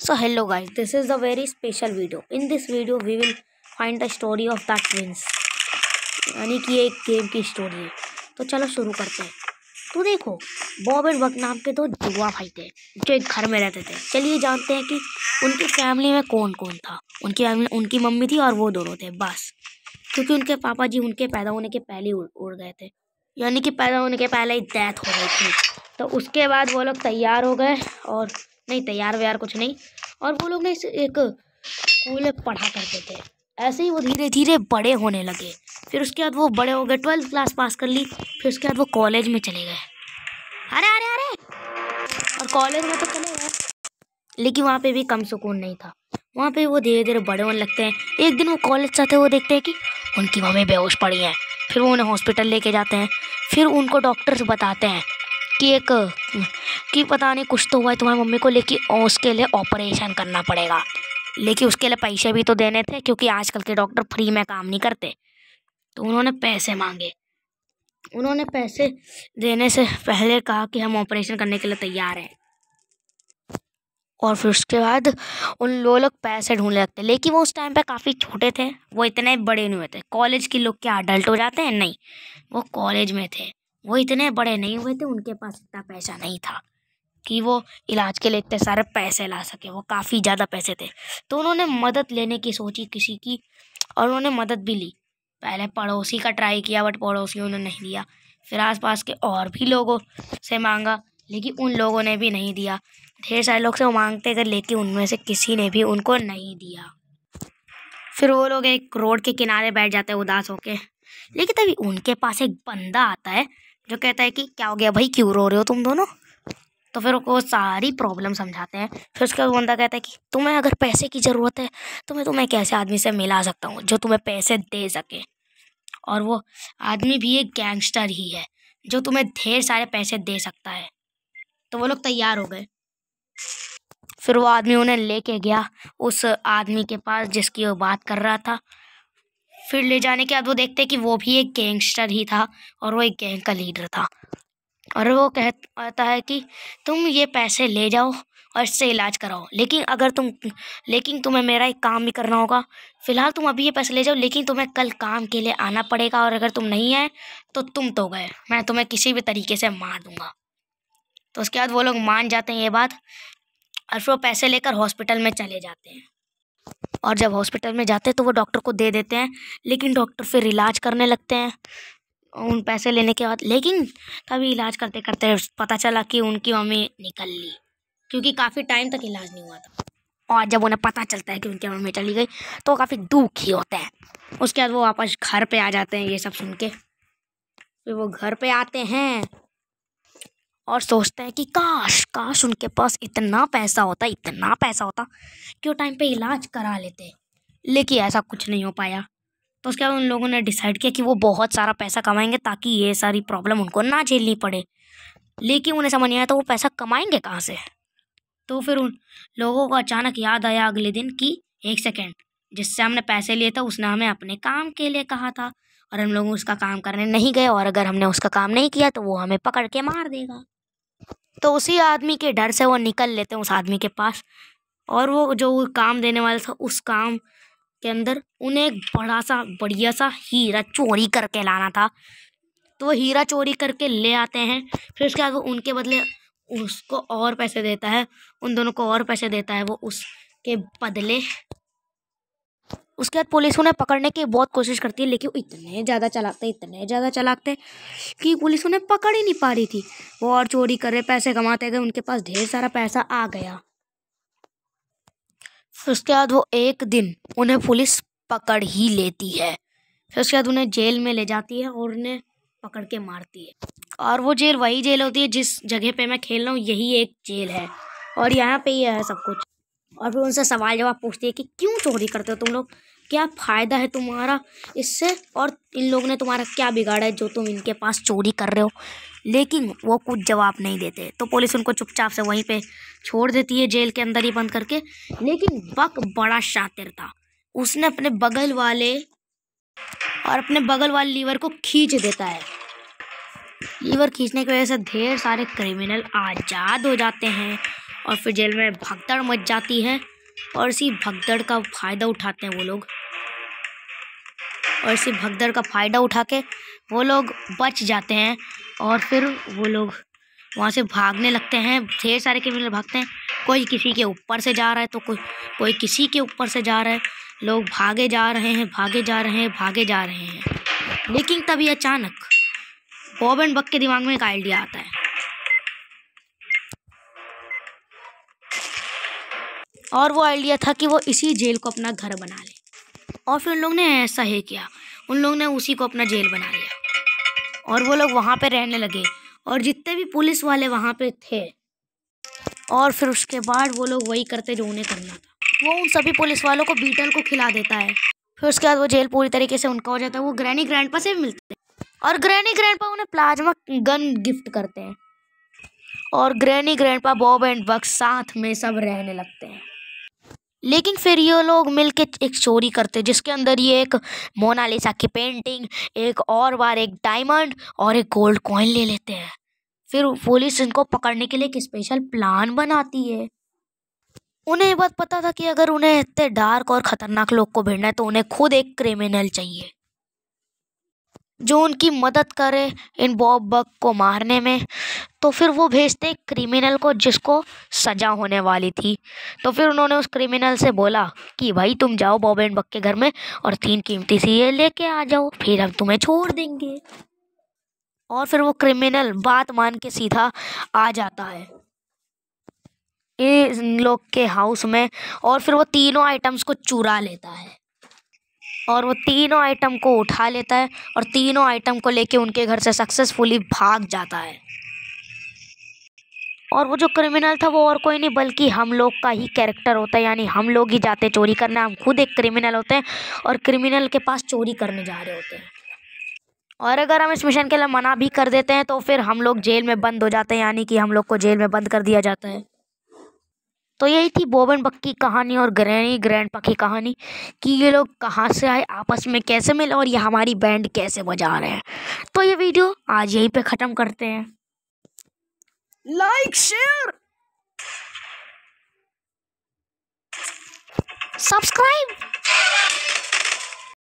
So hello guys, this is a very special video. In this video we will find the story of the twins. यानी कि एक game की story है। तो चलो शुरू करते हैं। तो देखो, बॉब एंड बक नाम के दो जुआ भाई थे जो एक घर में रहते थे। चलिए जानते हैं कि उनकी फैमिली में कौन कौन था। उनकी मम्मी थी और वो दोनों थे बस, क्योंकि उनके पापा जी उनके पैदा होने के पहले उड़ गए थे, यानी कि पैदा होने के पहले ही डेथ हो गई थी। तो उसके बाद वो लोग तैयार हो गए, और नहीं तैयार व्यार कुछ नहीं, और वो लोग ने एक स्कूल में पढ़ा करते थे। ऐसे ही वो धीरे धीरे बड़े होने लगे। फिर उसके बाद वो बड़े हो गए, 12th क्लास पास कर ली। फिर उसके बाद वो कॉलेज में चले गए। अरे अरे अरे और कॉलेज में तो चले गए, लेकिन वहाँ पे भी कम सुकून नहीं था। वहाँ पे वो धीरे धीरे बड़े होने लगते हैं। एक दिन वो कॉलेज जाते वो देखते हैं कि उनकी मम्मी बेहोश पड़ी हैं। फिर वो उन्हें हॉस्पिटल लेके जाते हैं। फिर उनको डॉक्टर्स बताते हैं कि पता नहीं कुछ तो हुआ है तुम्हारी मम्मी को, लेकिन उसके लिए ऑपरेशन करना पड़ेगा। लेकिन उसके लिए पैसे भी तो देने थे, क्योंकि आजकल के डॉक्टर फ्री में काम नहीं करते। तो उन्होंने पैसे मांगे। उन्होंने पैसे देने से पहले कहा कि हम ऑपरेशन करने के लिए तैयार हैं। और फिर उसके बाद उन लोग पैसे ढूंढने लगते, लेकिन वो उस टाइम पे काफ़ी छोटे थे। वो इतने बड़े नहीं हुए थे। कॉलेज के लोग क्या अडल्ट हो जाते हैं? नहीं, वो कॉलेज में थे। वो इतने बड़े नहीं हुए थे। उनके पास इतना पैसा नहीं था कि वो इलाज के लिए इतने सारे पैसे ला सके। वो काफ़ी ज़्यादा पैसे थे। तो उन्होंने मदद लेने की सोची किसी की, और उन्होंने मदद भी ली। पहले पड़ोसी का ट्राई किया, बट पड़ोसियों ने नहीं दिया। फिर आसपास के और भी लोगों से मांगा, लेकिन उन लोगों ने भी नहीं दिया। ढेर सारे लोग से वो मांगते गए, लेकिन उनमें से किसी ने भी उनको नहीं दिया। फिर वो लोग एक रोड के किनारे बैठ जाते हैं उदास होके। लेकिन तभी उनके पास एक बंदा आता है जो कहता है कि क्या हो गया भाई, क्यों रो रहे हो तुम दोनों? तो फिर वो सारी प्रॉब्लम समझाते हैं। फिर उसके बाद बंदा कहता है कि तुम्हें अगर पैसे की ज़रूरत है तो मैं तुम्हें एक ऐसे आदमी से मिला सकता हूँ जो तुम्हें पैसे दे सके। और वो आदमी भी एक गैंगस्टर ही है जो तुम्हें ढेर सारे पैसे दे सकता है। तो वो लोग तैयार हो गए। फिर वो आदमी उन्हें लेके गया उस आदमी के पास जिसकी वो बात कर रहा था। फिर ले जाने के बाद वो देखते कि वो भी एक गैंगस्टर ही था, और वो एक गैंग का लीडर था। और वो कहता है कि तुम ये पैसे ले जाओ और इससे इलाज कराओ, लेकिन तुम्हें मेरा एक काम भी करना होगा। फिलहाल तुम अभी ये पैसे ले जाओ, लेकिन तुम्हें कल काम के लिए आना पड़ेगा, और अगर तुम नहीं आए तो तुम तो गए, मैं तुम्हें किसी भी तरीके से मार दूंगा। तो उसके बाद वो लोग मान जाते हैं ये बात, और फिर वो पैसे लेकर हॉस्पिटल में चले जाते हैं। और जब हॉस्पिटल में जाते हैं तो वो डॉक्टर को दे देते हैं, लेकिन डॉक्टर फिर इलाज करने लगते हैं उन पैसे लेने के बाद। लेकिन तभी इलाज करते करते पता चला कि उनकी मम्मी निकल ली, क्योंकि काफ़ी टाइम तक इलाज नहीं हुआ था। और जब उन्हें पता चलता है कि उनकी मम्मी चली गई तो वो काफ़ी दुखी होते हैं। उसके बाद वो वापस घर पे आ जाते हैं ये सब सुन के। फिर वो घर पे आते हैं और सोचते हैं कि काश उनके पास इतना पैसा होता कि वो टाइम पे इलाज करा लेते, लेकिन ऐसा कुछ नहीं हो पाया। तो उसके बाद उन लोगों ने डिसाइड किया कि वो बहुत सारा पैसा कमाएंगे ताकि ये सारी प्रॉब्लम उनको ना झेलनी पड़े। लेकिन उन्हें समझ नहीं आया तो वो पैसा कमाएंगे कहाँ से। तो फिर उन लोगों को अचानक याद आया अगले दिन कि एक सेकेंड, जिससे हमने पैसे लिए थे उसने हमें अपने काम के लिए कहा था, और हम लोग उसका काम करने नहीं गए, और अगर हमने उसका काम नहीं किया तो वो हमें पकड़ के मार देगा। तो उसी आदमी के डर से वो निकल लेते हैं उस आदमी के पास। और वो जो काम देने वाला था, उस काम के अंदर उन्हें एक बढ़िया सा हीरा चोरी करके लाना था। तो वो हीरा चोरी करके ले आते हैं। फिर उसके बाद वो उनके बदले उसको और पैसे देता है, उन दोनों को और पैसे देता है वो उसके बदले। उसके बाद पुलिस उन्हें पकड़ने की बहुत कोशिश करती है, लेकिन वो इतने ज़्यादा चालाक थे कि पुलिस उन्हें पकड़ ही नहीं पा रही थी। वो और चोरी कर रहे, पैसे कमाते गए, उनके पास ढेर सारा पैसा आ गया। फिर उसके बाद वो एक दिन उन्हें पुलिस पकड़ ही लेती है। फिर उसके बाद उन्हें जेल में ले जाती है और उन्हें पकड़ के मारती है। और वो जेल वही जेल होती है जिस जगह पे मैं खेल रहा हूँ, यही एक जेल है, और यहाँ पे ही है सब कुछ। और फिर उनसे सवाल जवाब पूछती है कि क्यों चोरी करते हो तुम लोग, क्या फ़ायदा है तुम्हारा इससे, और इन लोगों ने तुम्हारा क्या बिगाड़ा है जो तुम इनके पास चोरी कर रहे हो। लेकिन वो कुछ जवाब नहीं देते। तो पुलिस उनको चुपचाप से वहीं पे छोड़ देती है, जेल के अंदर ही बंद करके। लेकिन बक बड़ा शातिर था। उसने अपने बगल वाले लीवर को खींच देता है। लीवर खींचने की वजह से ढेर सारे क्रिमिनल आज़ाद हो जाते हैं, और फिर जेल में भगदड़ मच जाती है और इसी भगदड़ का फ़ायदा उठाते हैं वो लोग, और इसी भगदड़ का फ़ायदा उठा के वो लोग बच जाते हैं। और फिर वो लोग वहाँ से भागने लगते हैं। ढेर सारे क्रिमिनल भागते हैं, कोई किसी के ऊपर से जा रहा है तो कोई किसी के ऊपर से जा रहा है। लोग भागे जा रहे हैं, भागे जा रहे हैं, भागे जा रहे हैं। लेकिन तभी अचानक बॉब एंड बक के दिमाग में एक आइडिया आता है, और वो आइडिया था कि वो इसी जेल को अपना घर बना ले। और फिर उन लोग ने ऐसा ही किया, उन लोग ने उसी को अपना जेल बना लिया और वो लोग वहाँ पे रहने लगे। और जितने भी पुलिस वाले वहाँ पे थे, और फिर उसके बाद वो लोग वही करते जो उन्हें करना था। वो उन सभी पुलिस वालों को बीटल को खिला देता है। फिर उसके बाद वो जेल पूरी तरीके से उनका हो जाता है। वो ग्रैनी ग्रैंडपा से भी मिलते हैं और ग्रैनी ग्रैंडपा उन्हें प्लाज्मा गन गिफ्ट करते हैं। और ग्रैनी ग्रैंडपा बॉब एंड बक साथ में सब रहने लगते हैं। लेकिन फिर ये लोग मिलके एक चोरी करते हैं जिसके अंदर ये एक मोनालिसा की पेंटिंग, एक और बार एक डायमंड और एक गोल्ड कॉइन ले लेते हैं। फिर पुलिस इनको पकड़ने के लिए एक स्पेशल प्लान बनाती है। उन्हें ये बात पता था कि अगर उन्हें इतने डार्क और खतरनाक लोग को भिड़ना है तो उन्हें खुद एक क्रिमिनल चाहिए जो उनकी मदद करे इन बॉब बक को मारने में। तो फिर वो भेजते एक क्रिमिनल को जिसको सजा होने वाली थी। तो फिर उन्होंने उस क्रिमिनल से बोला कि भाई तुम जाओ बॉब एंड बक के घर में और 3 कीमती सिक्के लेके आ जाओ, फिर हम तुम्हें छोड़ देंगे। और फिर वो क्रिमिनल बात मान के सीधा आ जाता है इन लोग के हाउस में, और फिर वो तीनों आइटम्स को चुरा लेता है और वो तीनों आइटम को उठा लेता है और तीनों आइटम को लेके उनके घर से सक्सेसफुली भाग जाता है। और वो जो क्रिमिनल था वो और कोई नहीं बल्कि हम लोग का ही कैरेक्टर होता है, यानी हम लोग ही जाते चोरी करना। हम खुद एक क्रिमिनल होते हैं और क्रिमिनल के पास चोरी करने जा रहे होते हैं। और अगर हम इस मिशन के लिए मना भी कर देते हैं तो फिर हम लोग जेल में बंद हो जाते हैं, यानी कि हम लोग को जेल में बंद कर दिया जाता है। तो यही थी बॉब एंड बक की कहानी और ग्रैनी ग्रैंडपा की कहानी कि ये लोग कहाँ से आए, आपस में कैसे मिले और ये हमारी बैंड कैसे बजा रहे हैं। तो ये वीडियो आज यहीं पे ख़त्म करते हैं। Like, share, subscribe.